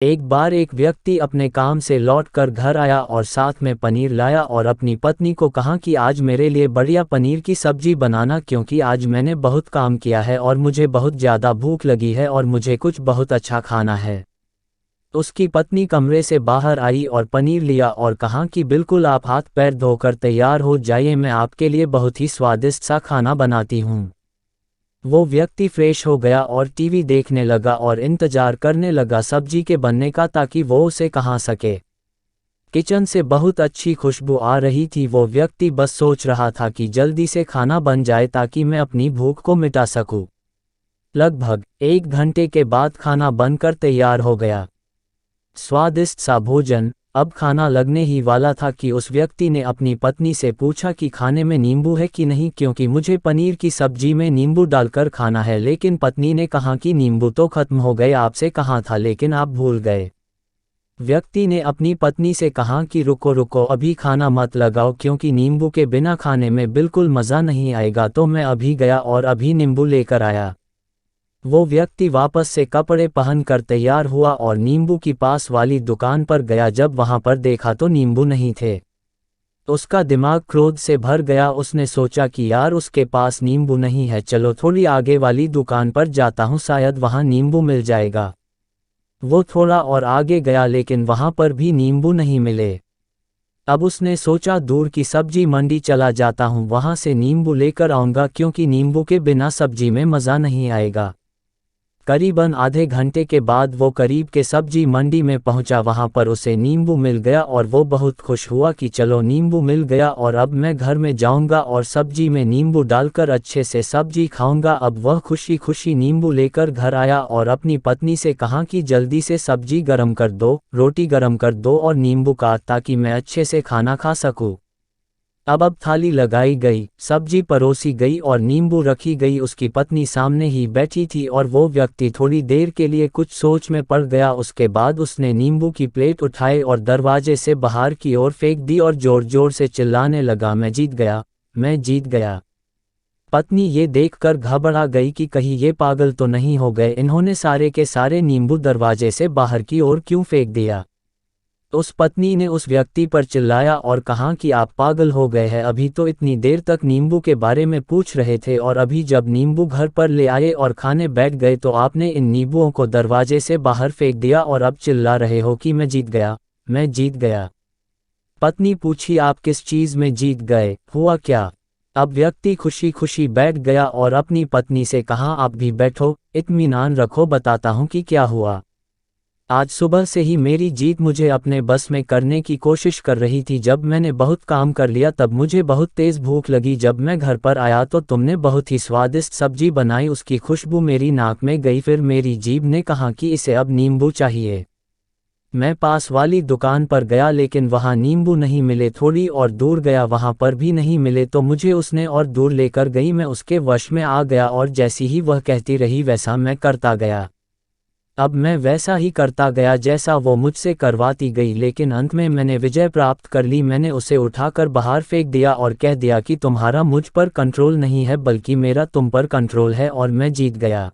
एक बार एक व्यक्ति अपने काम से लौटकर घर आया और साथ में पनीर लाया और अपनी पत्नी को कहा कि आज मेरे लिए बढ़िया पनीर की सब्जी बनाना, क्योंकि आज मैंने बहुत काम किया है और मुझे बहुत ज़्यादा भूख लगी है और मुझे कुछ बहुत अच्छा खाना है। उसकी पत्नी कमरे से बाहर आई और पनीर लिया और कहा कि बिल्कुल आप हाथ पैर धोकर तैयार हो जाइए, मैं आपके लिए बहुत ही स्वादिष्ट सा खाना बनाती हूँ। वो व्यक्ति फ्रेश हो गया और टीवी देखने लगा और इंतजार करने लगा सब्जी के बनने का, ताकि वो उसे खा सके। किचन से बहुत अच्छी खुशबू आ रही थी। वो व्यक्ति बस सोच रहा था कि जल्दी से खाना बन जाए ताकि मैं अपनी भूख को मिटा सकूं। लगभग 1 घंटे के बाद खाना बनकर तैयार हो गया। स्वादिष्ट सा भोजन। अब खाना लगने ही वाला था कि उस व्यक्ति ने अपनी पत्नी से पूछा कि खाने में नींबू है कि नहीं, क्योंकि मुझे पनीर की सब्जी में नींबू डालकर खाना है। लेकिन पत्नी ने कहा कि नींबू तो खत्म हो गए, आपसे कहा था लेकिन आप भूल गए। व्यक्ति ने अपनी पत्नी से कहा कि रुको रुको, अभी खाना मत लगाओ, क्योंकि नींबू के बिना खाने में बिल्कुल मज़ा नहीं आएगा। तो मैं अभी गया और अभी नींबू लेकर आया। वो व्यक्ति वापस से कपड़े पहनकर तैयार हुआ और नींबू की पास वाली दुकान पर गया। जब वहां पर देखा तो नींबू नहीं थे। उसका दिमाग क्रोध से भर गया। उसने सोचा कि यार, उसके पास नींबू नहीं है, चलो थोड़ी आगे वाली दुकान पर जाता हूँ, शायद वहां नींबू मिल जाएगा। वो थोड़ा और आगे गया लेकिन वहां पर भी नींबू नहीं मिले। अब उसने सोचा दूर की सब्जी मंडी चला जाता हूँ, वहां से नींबू लेकर आऊंगा, क्योंकि नींबू के बिना सब्जी में मज़ा नहीं आएगा। करीबन आधे घंटे के बाद वो करीब के सब्जी मंडी में पहुंचा। वहां पर उसे नींबू मिल गया और वो बहुत खुश हुआ कि चलो नींबू मिल गया और अब मैं घर में जाऊंगा और सब्जी में नींबू डालकर अच्छे से सब्जी खाऊंगा। अब वह खुशी खुशी नींबू लेकर घर आया और अपनी पत्नी से कहा कि जल्दी से सब्जी गरम कर दो, रोटी गरम कर दो और नींबू काट, ताकि मैं अच्छे से खाना खा सकूं। अब थाली लगाई गई, सब्जी परोसी गई और नींबू रखी गई। उसकी पत्नी सामने ही बैठी थी और वो व्यक्ति थोड़ी देर के लिए कुछ सोच में पड़ गया। उसके बाद उसने नींबू की प्लेट उठाई और दरवाजे से बाहर की ओर फेंक दी और जोर जोर से चिल्लाने लगा, मैं जीत गया, मैं जीत गया। पत्नी ये देखकर घबरा गई कि कहीं ये पागल तो नहीं हो गए, इन्होंने सारे के सारे नींबू दरवाजे से बाहर की ओर क्यों फेंक दिया। उस पत्नी ने उस व्यक्ति पर चिल्लाया और कहा कि आप पागल हो गए हैं, अभी तो इतनी देर तक नींबू के बारे में पूछ रहे थे और अभी जब नींबू घर पर ले आए और खाने बैठ गए तो आपने इन नींबुओं को दरवाजे से बाहर फेंक दिया और अब चिल्ला रहे हो कि मैं जीत गया, मैं जीत गया। पत्नी पूछी, आप किस चीज़ में जीत गए, हुआ क्या। अब व्यक्ति खुशी खुशी बैठ गया और अपनी पत्नी से कहा, आप भी बैठो, इत्मीनान रखो, बताता हूँ कि क्या हुआ। आज सुबह से ही मेरी जीत मुझे अपने बस में करने की कोशिश कर रही थी। जब मैंने बहुत काम कर लिया तब मुझे बहुत तेज़ भूख लगी। जब मैं घर पर आया तो तुमने बहुत ही स्वादिष्ट सब्जी बनाई, उसकी खुशबू मेरी नाक में गई। फिर मेरी जीभ ने कहा कि इसे अब नींबू चाहिए। मैं पास वाली दुकान पर गया लेकिन वहाँ नींबू नहीं मिले। थोड़ी और दूर गया, वहाँ पर भी नहीं मिले, तो मुझे उसने और दूर लेकर गई। मैं उसके वश में आ गया और जैसी ही वह कहती रही वैसा मैं करता गया। अब मैं वैसा ही करता गया जैसा वो मुझसे करवाती गई, लेकिन अंत में मैंने विजय प्राप्त कर ली। मैंने उसे उठाकर बाहर फेंक दिया और कह दिया कि तुम्हारा मुझ पर कंट्रोल नहीं है, बल्कि मेरा तुम पर कंट्रोल है और मैं जीत गया।